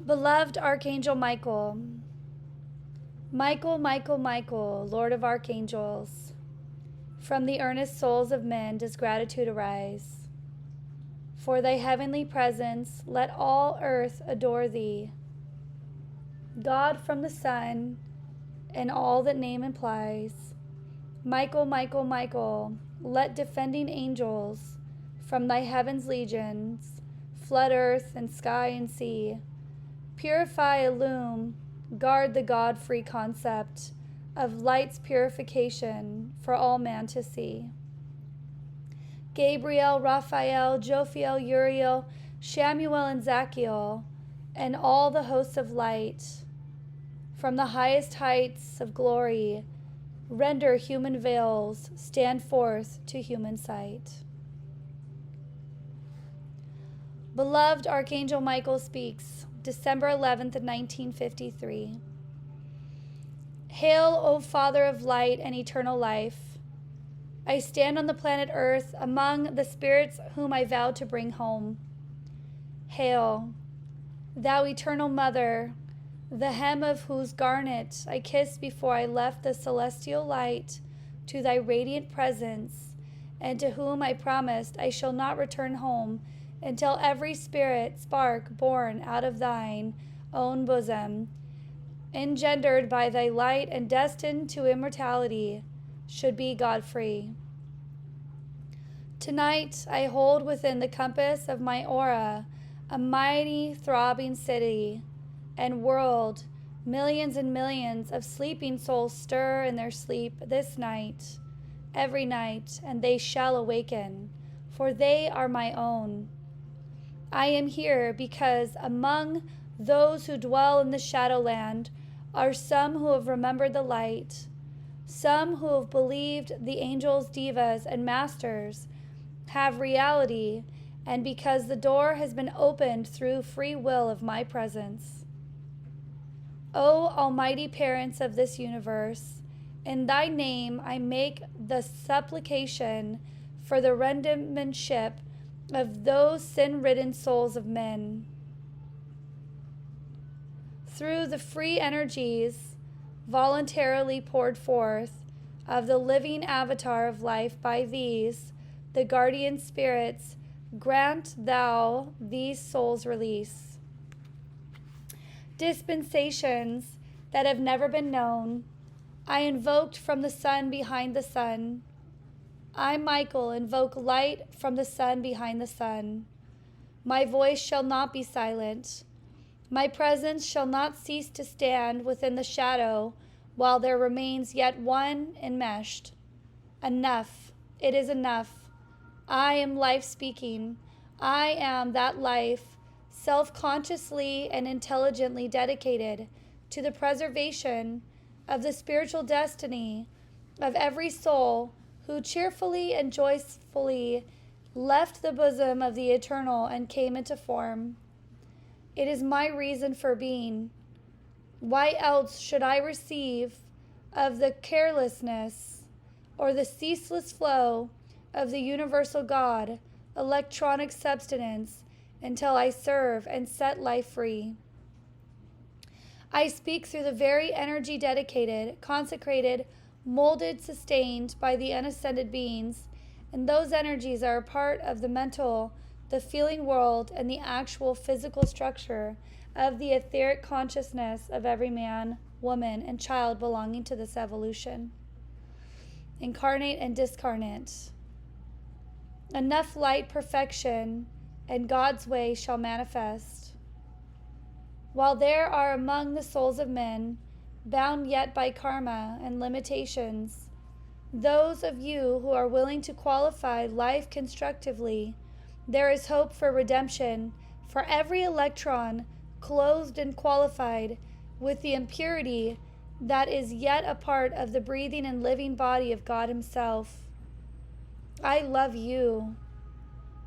Beloved Archangel Michael, Michael, Michael, Michael, Lord of Archangels, from the earnest souls of men does gratitude arise. For thy heavenly presence, let all earth adore thee. God from the sun, and all that name implies. Michael, Michael, Michael, let defending angels from thy heaven's legions flood earth and sky and sea. Purify, illume, guard the God-free concept of light's purification for all man to see. Gabriel, Raphael, Jophiel, Uriel, Shamuel, and Zachiel, and all the hosts of light, from the highest heights of glory, render human veils, stand forth to human sight. Beloved Archangel Michael speaks, December 11th, 1953. Hail, O Father of light and eternal life. I stand on the planet Earth among the spirits whom I vow to bring home. Hail, thou eternal Mother, the hem of whose garnet I kissed before I left the celestial light to thy radiant presence, and to whom I promised I shall not return home until every spirit spark born out of thine own bosom, engendered by thy light and destined to immortality, should be God-free. Tonight I hold within the compass of my aura a mighty throbbing city and world. Millions and millions of sleeping souls stir in their sleep this night, every night, and they shall awaken, for they are my own. I am here because among those who dwell in the Shadowland are some who have remembered the light, some who have believed the angels, divas, and masters have reality, and because the door has been opened through free will of my presence. O almighty parents of this universe, in thy name I make the supplication for the redemptionship of those sin-ridden souls of men. Through the free energies voluntarily poured forth of the living avatar of life by these, the guardian spirits, grant thou these souls release. Dispensations that have never been known, I invoked from the sun behind the sun. I, Michael, invoke light from the sun behind the sun. My voice shall not be silent. My presence shall not cease to stand within the shadow while there remains yet one enmeshed. Enough. It is enough. I am life speaking. I am that life, self-consciously and intelligently dedicated to the preservation of the spiritual destiny of every soul who cheerfully and joyfully left the bosom of the eternal and came into form. It is my reason for being. Why else should I receive of the carelessness or the ceaseless flow of the universal God, electronic substance, until I serve and set life free? I speak through the very energy dedicated, consecrated, molded, sustained by the unascended beings, and those energies are a part of the mental, the feeling world, and the actual physical structure of the etheric consciousness of every man, woman, and child belonging to this evolution, incarnate and discarnate. Enough light perfection and God's way shall manifest. While there are among the souls of men, bound yet by karma and limitations, those of you who are willing to qualify life constructively, there is hope for redemption for every electron clothed and qualified with the impurity that is yet a part of the breathing and living body of God Himself. I love you.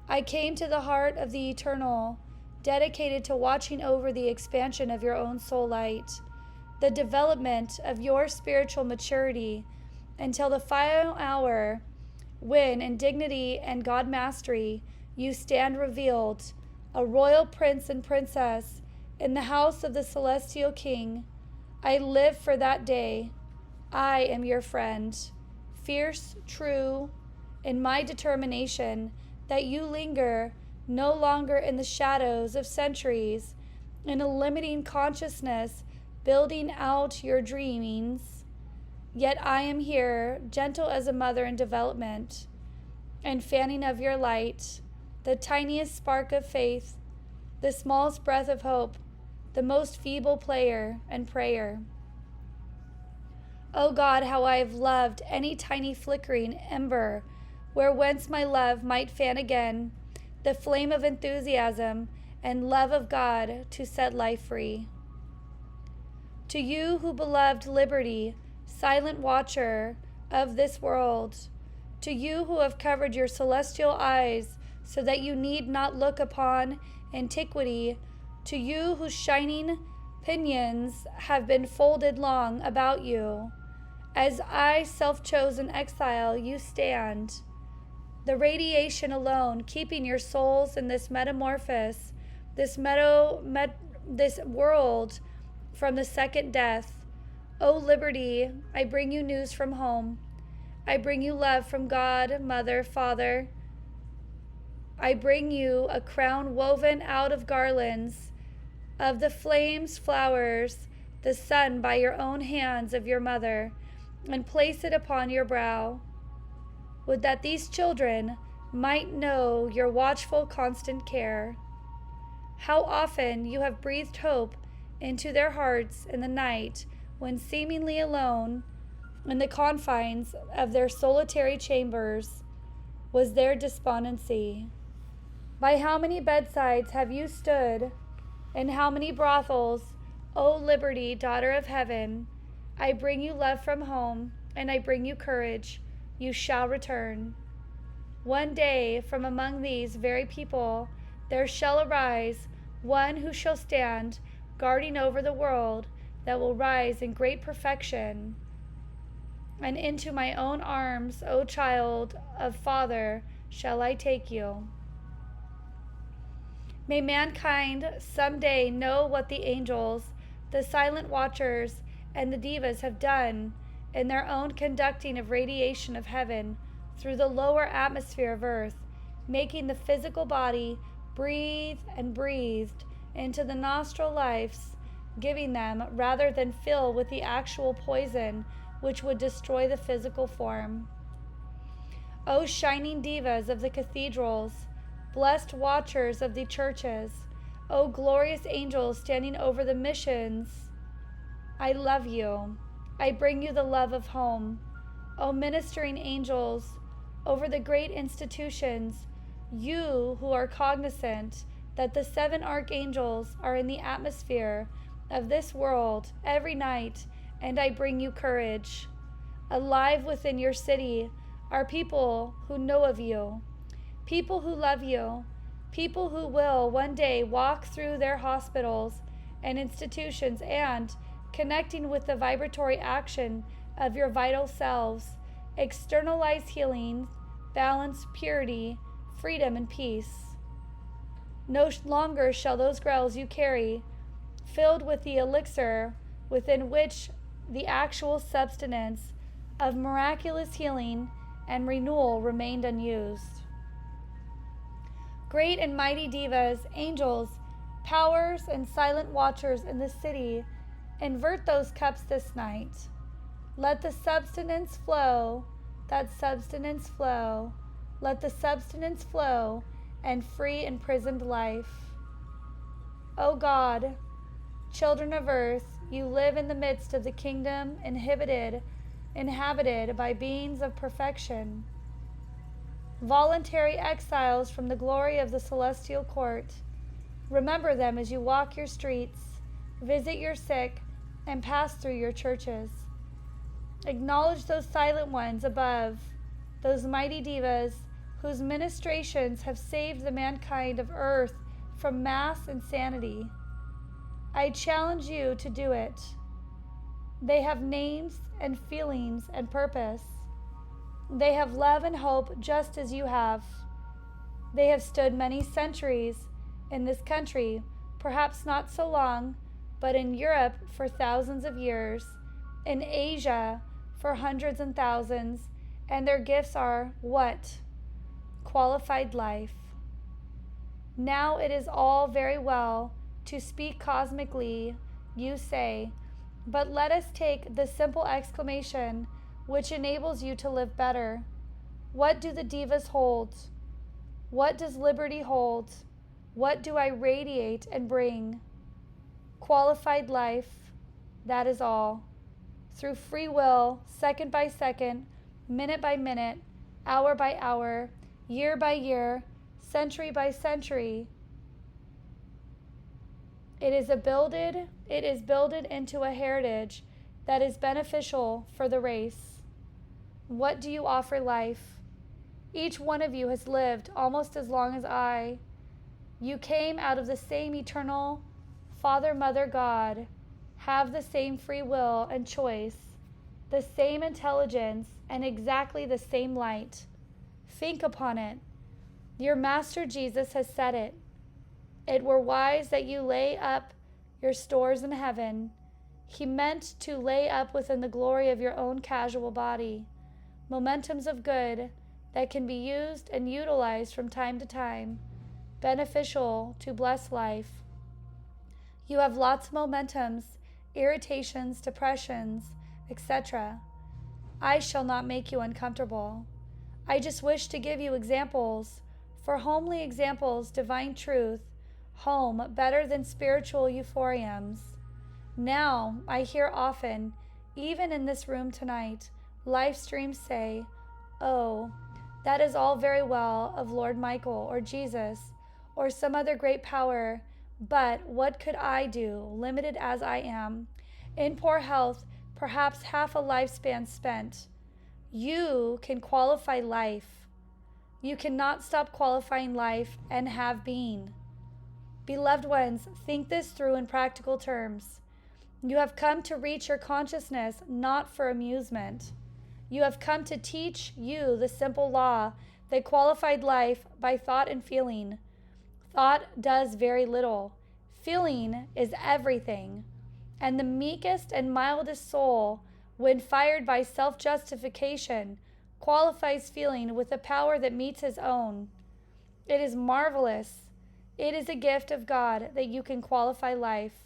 I came to the heart of the eternal, dedicated to watching over the expansion of your own soul light, the development of your spiritual maturity until the final hour when in dignity and God mastery you stand revealed, a royal prince and princess in the house of the celestial King. I live for that day. I am your friend, fierce, true, in my determination that you linger no longer in the shadows of centuries, in a limiting consciousness, building out your dreamings. Yet I am here, gentle as a mother in development, and fanning of your light, the tiniest spark of faith, the smallest breath of hope, the most feeble player and prayer. O God, how I have loved any tiny flickering ember where whence my love might fan again the flame of enthusiasm and love of God to set life free. To you who beloved liberty, silent watcher of this world, to you who have covered your celestial eyes so that you need not look upon antiquity, to you whose shining pinions have been folded long about you, as I, self-chosen exile, you stand, the radiation alone, keeping your souls in this metamorphosis, this world from the second death. O liberty, I bring you news from home. I bring you love from God, Mother, Father. I bring you a crown woven out of garlands of the flames, flowers, the sun by your own hands of your mother, and place it upon your brow. Would that these children might know your watchful, constant care. How often you have breathed hope into their hearts in the night when seemingly alone in the confines of their solitary chambers was their despondency. By how many bedsides have you stood, and how many brothels, O liberty, daughter of heaven? I bring you love from home, and I bring you courage. You shall return. One day from among these very people there shall arise one who shall stand guarding over the world, that will rise in great perfection. And into my own arms, O child of Father, shall I take you. May mankind someday know what the angels, the silent watchers, and the divas have done in their own conducting of radiation of heaven through the lower atmosphere of earth, making the physical body breathe and breathed into the nostril lives, giving them rather than fill with the actual poison which would destroy the physical form. O shining divas of the cathedrals, blessed watchers of the churches, O glorious angels standing over the missions, I love you. I bring you the love of home. O ministering angels over the great institutions, you who are cognizant that the 7 archangels are in the atmosphere of this world every night, and I bring you courage. Alive within your city are people who know of you, people who love you, people who will one day walk through their hospitals and institutions and, connecting with the vibratory action of your vital selves, externalize healing, balance, purity, freedom, and peace. No longer shall those grails you carry, filled with the elixir within which the actual substance of miraculous healing and renewal remained unused. Great and mighty divas, angels, powers, and silent watchers in the city, invert those cups this night. Let the substance flow, that substance flow. Let the substance flow and free imprisoned life. O God, children of earth, you live in the midst of the kingdom inhabited by beings of perfection. Voluntary exiles from the glory of the celestial court. Remember them as you walk your streets, visit your sick, and pass through your churches. Acknowledge those silent ones above, those mighty divas whose ministrations have saved the mankind of earth from mass insanity. I challenge you to do it. They have names and feelings and purpose. They have love and hope just as you have. They have stood many centuries in this country, perhaps not so long, but in Europe for thousands of years, in Asia for hundreds and thousands, and their gifts are what? Qualified life. Now it is all very well to speak cosmically, you say, but let us take the simple exclamation which enables you to live better. What do the divas hold? What does liberty hold? What do I radiate and bring? Qualified life, that is all. Through free will, second by second, minute by minute, hour by hour, year by year, century by century, it is builded into a heritage that is beneficial for the race. What do you offer life? Each one of you has lived almost as long as I. You came out of the same eternal Father, Mother, God, have the same free will and choice, the same intelligence, and exactly the same light. Think upon it. Your Master Jesus has said it. It were wise that you lay up your stores in heaven. He meant to lay up within the glory of your own casual body momentums of good that can be used and utilized from time to time, beneficial to bless life. You have lots of momentums, irritations, depressions, etc. I shall not make you uncomfortable. I just wish to give you examples, for homely examples, divine truth, home better than spiritual euphoriums. Now, I hear often, even in this room tonight, live streams say, oh, that is all very well of Lord Michael or Jesus or some other great power, but what could I do, limited as I am, in poor health, perhaps half a lifespan spent? You can qualify life. You cannot stop qualifying life and have been. Beloved ones, think this through in practical terms. You have come to reach your consciousness not for amusement. You have come to teach you the simple law that qualified life by thought and feeling. Thought does very little. Feeling is everything. And the meekest and mildest soul, when fired by self-justification, qualifies feeling with a power that meets his own. It is marvelous. It is a gift of God that you can qualify life.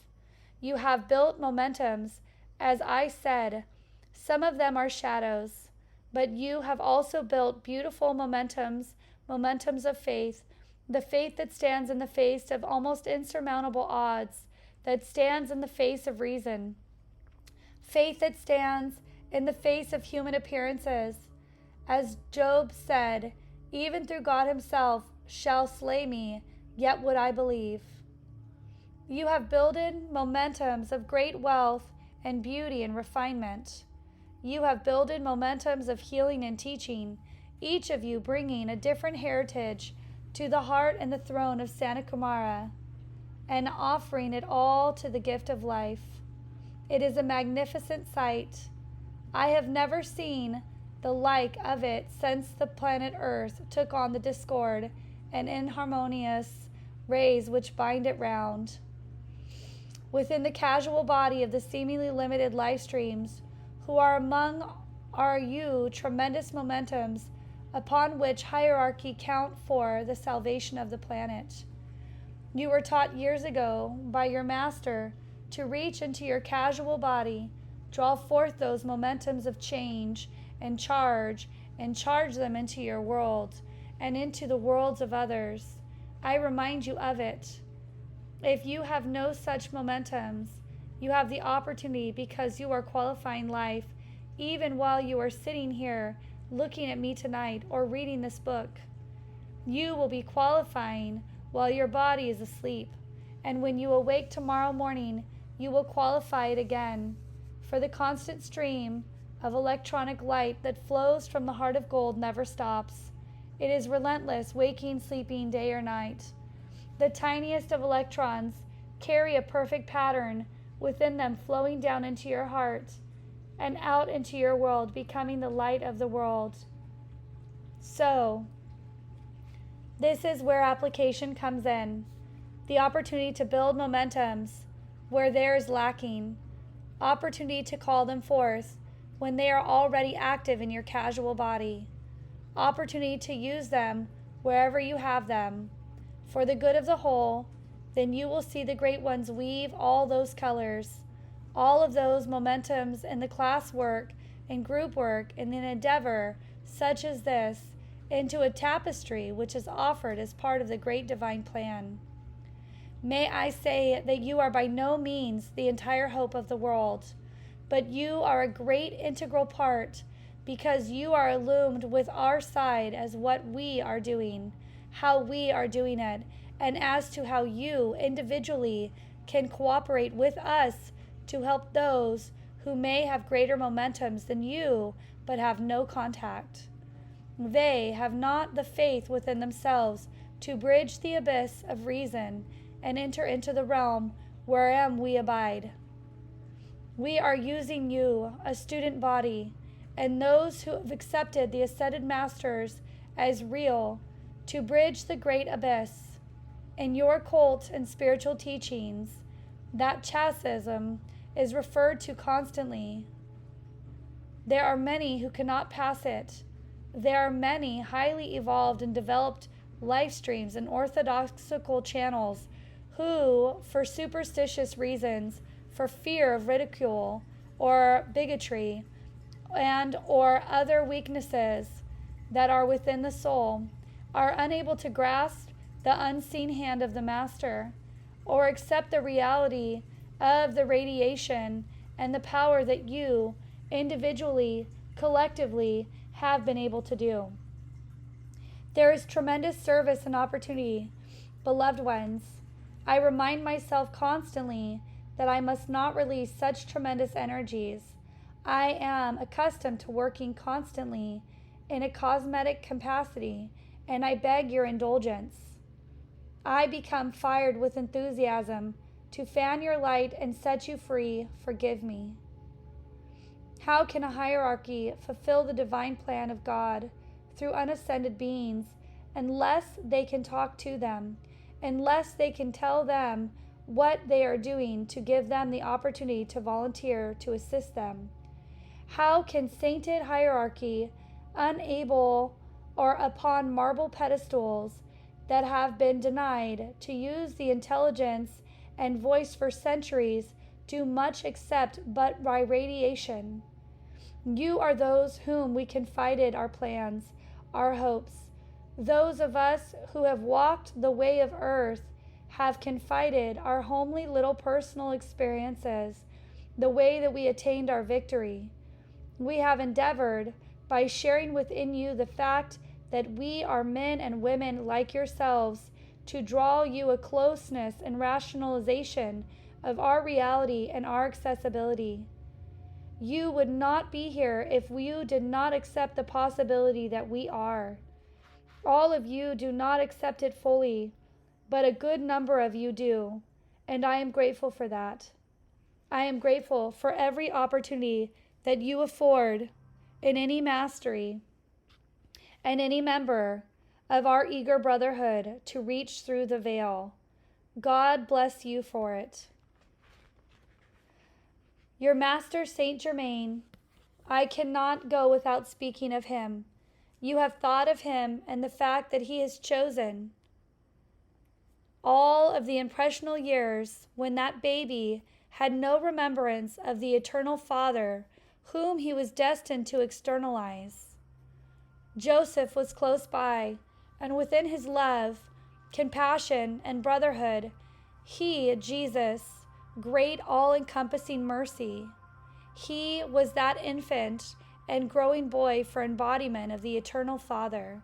You have built momentums, as I said. Some of them are shadows, but you have also built beautiful momentums of faith, the faith that stands in the face of almost insurmountable odds, that stands in the face of reason, faith that stands in the face of human appearances. As Job said, even through God himself shall slay me, yet would I believe. You have builded momentums of great wealth and beauty and refinement. You have builded momentums of healing and teaching, each of you bringing a different heritage to the heart and the throne of Santa Kumara, and offering it all to the gift of life. It is a magnificent sight. I have never seen the like of it since the planet Earth took on the discord and inharmonious rays which bind it round. Within the casual body of the seemingly limited life streams, who are among are you tremendous momentums upon which hierarchy count for the salvation of the planet. You were taught years ago by your master to reach into your casual body, draw forth those momentums of change and charge them into your world and into the worlds of others. I remind you of it. If you have no such momentums, you have the opportunity, because you are qualifying life, even while you are sitting here looking at me tonight or reading this book. You will be qualifying while your body is asleep, and when you awake tomorrow morning, you will qualify it again, for the constant stream of electronic light that flows from the heart of gold never stops. It is relentless, waking, sleeping, day or night. The tiniest of electrons carry a perfect pattern within them, flowing down into your heart and out into your world, becoming the light of the world. So, this is where application comes in. the opportunity to build momentums where there is lacking, opportunity to call them forth when they are already active in your casual body, opportunity to use them wherever you have them, for the good of the whole. Then you will see the great ones weave all those colors, all of those momentums in the class work and group work in an endeavor such as this into a tapestry which is offered as part of the great divine plan. May I say that you are by no means the entire hope of the world, but you are a great integral part, because you are illumined with our side as what we are doing, how we are doing it, and as to how you individually can cooperate with us to help those who may have greater momentums than you but have no contact. They have not the faith within themselves to bridge the abyss of reason and enter into the realm wherein we abide. We are using you, a student body, and those who have accepted the ascended masters as real, to bridge the great abyss. In your cult and spiritual teachings, that chasm is referred to constantly. There are many who cannot pass it. There are many highly evolved and developed life streams and orthodoxical channels who, for superstitious reasons, for fear of ridicule or bigotry and or other weaknesses that are within the soul, are unable to grasp the unseen hand of the Master or accept the reality of the radiation and the power that you individually, collectively, have been able to do. There is tremendous service and opportunity, beloved ones. I remind myself constantly that I must not release such tremendous energies. I am accustomed to working constantly in a cosmetic capacity, and I beg your indulgence. I become fired with enthusiasm to fan your light and set you free. Forgive me. How can a hierarchy fulfill the divine plan of God through unascended beings unless they can talk to them, unless they can tell them what they are doing to give them the opportunity to volunteer to assist them? How can sainted hierarchy, unable or upon marble pedestals that have been denied to use the intelligence and voice for centuries, do much except but by radiation? You are those whom we confided our plans, our hopes. Those of us who have walked the way of earth have confided our homely little personal experiences, the way that we attained our victory. We have endeavored, by sharing within you the fact that we are men and women like yourselves, to draw you a closeness and rationalization of our reality and our accessibility. You would not be here if you did not accept the possibility that we are. All of you do not accept it fully, but a good number of you do, and I am grateful for that. I am grateful for every opportunity that you afford in any mastery and any member of our eager brotherhood to reach through the veil. God bless you for it. Your master, Saint Germain, I cannot go without speaking of him. You have thought of him and the fact that he has chosen all of the impressional years when that baby had no remembrance of the eternal Father whom he was destined to externalize. Joseph was close by, and within his love, compassion, and brotherhood, he, Jesus, great all-encompassing mercy, he was that infant and growing boy for embodiment of the eternal Father,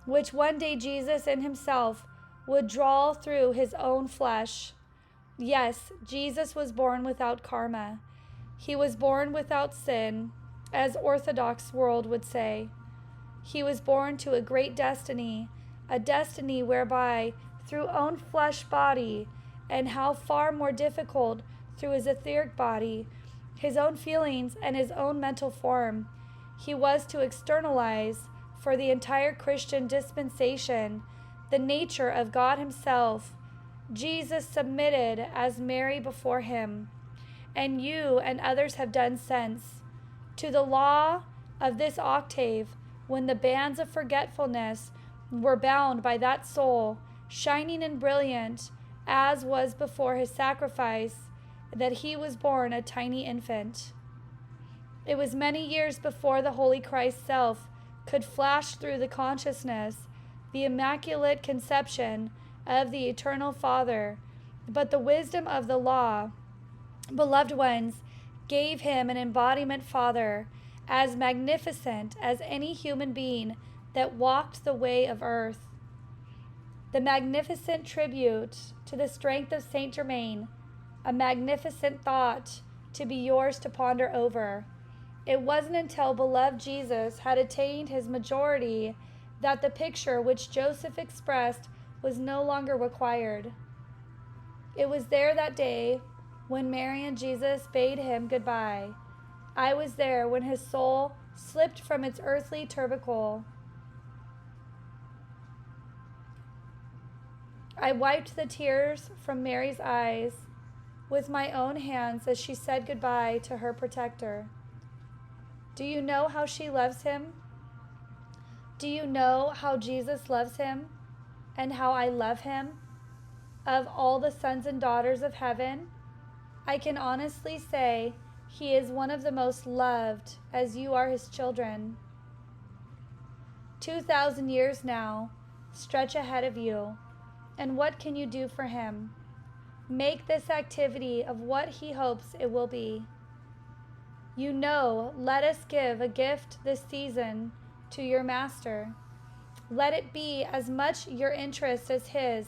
which one day Jesus in himself would draw through his own flesh. Yes, Jesus was born without karma. He was born without sin, as Orthodox world would say. He was born to a great destiny, a destiny whereby through own flesh body, and how far more difficult through his etheric body, his own feelings and his own mental form, he was to externalize for the entire Christian dispensation the nature of God himself Jesus submitted as Mary before him, and you and others have done since, to the law of this octave, when the bands of forgetfulness were bound by that soul, shining and brilliant, as was before his sacrifice, that he was born a tiny infant. It was many years before the Holy Christ's self could flash through the consciousness, the immaculate conception of the Eternal Father, but the wisdom of the law, beloved ones, gave him an embodiment Father, as magnificent as any human being that walked the way of earth. The magnificent tribute to the strength of Saint Germain, a magnificent thought to be yours to ponder over. It wasn't until beloved Jesus had attained his majority that the picture which Joseph expressed was no longer required. It was there that day when Mary and Jesus bade him goodbye. I was there when his soul slipped from its earthly tubercle. I wiped the tears from Mary's eyes with my own hands as she said goodbye to her protector. Do you know how she loves him? Do you know how Jesus loves him and how I love him? Of all the sons and daughters of heaven, I can honestly say he is one of the most loved, as you are his children. 2,000 years now stretch ahead of you, and what can you do for him? Make this activity of what he hopes it will be. You know, let us give a gift this season to your Master. Let it be as much your interest as his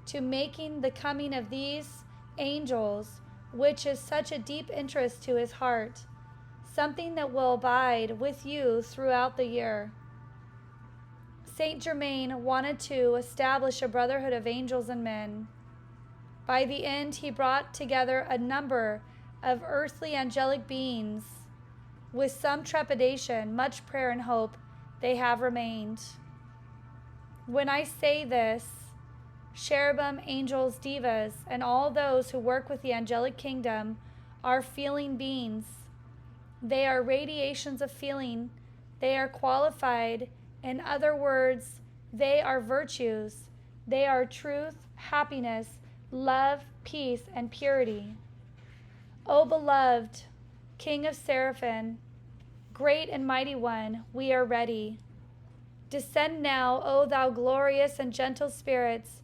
to making the coming of these angels, which is such a deep interest to his heart, something that will abide with you throughout the year. Saint Germain wanted to establish a brotherhood of angels and men. By the end, he brought together a number of earthly angelic beings. With some trepidation, much prayer and hope, they have remained. When I say this, cherubim, angels, divas, and all those who work with the angelic kingdom are feeling beings. They are radiations of feeling. They are qualified. In other words, they are virtues. They are truth, happiness, love, peace, and purity. O beloved King of Seraphim, great and mighty one, we are ready. Descend now, O thou glorious and gentle spirits,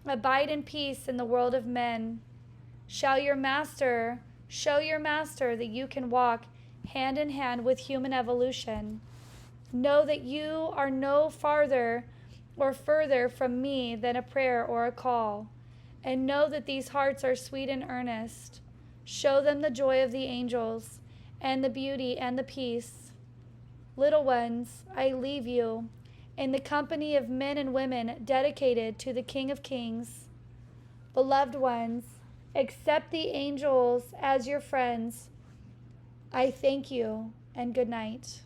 abide in peace in the world of men. Show your master that you can walk hand in hand with human evolution. Know that you are no farther or further from me than a prayer or a call. And know that these hearts are sweet and earnest. Show them the joy of the angels and the beauty and the peace. Little ones, I leave you in the company of men and women dedicated to the King of Kings. Beloved ones, accept the angels as your friends. I thank you, and good night.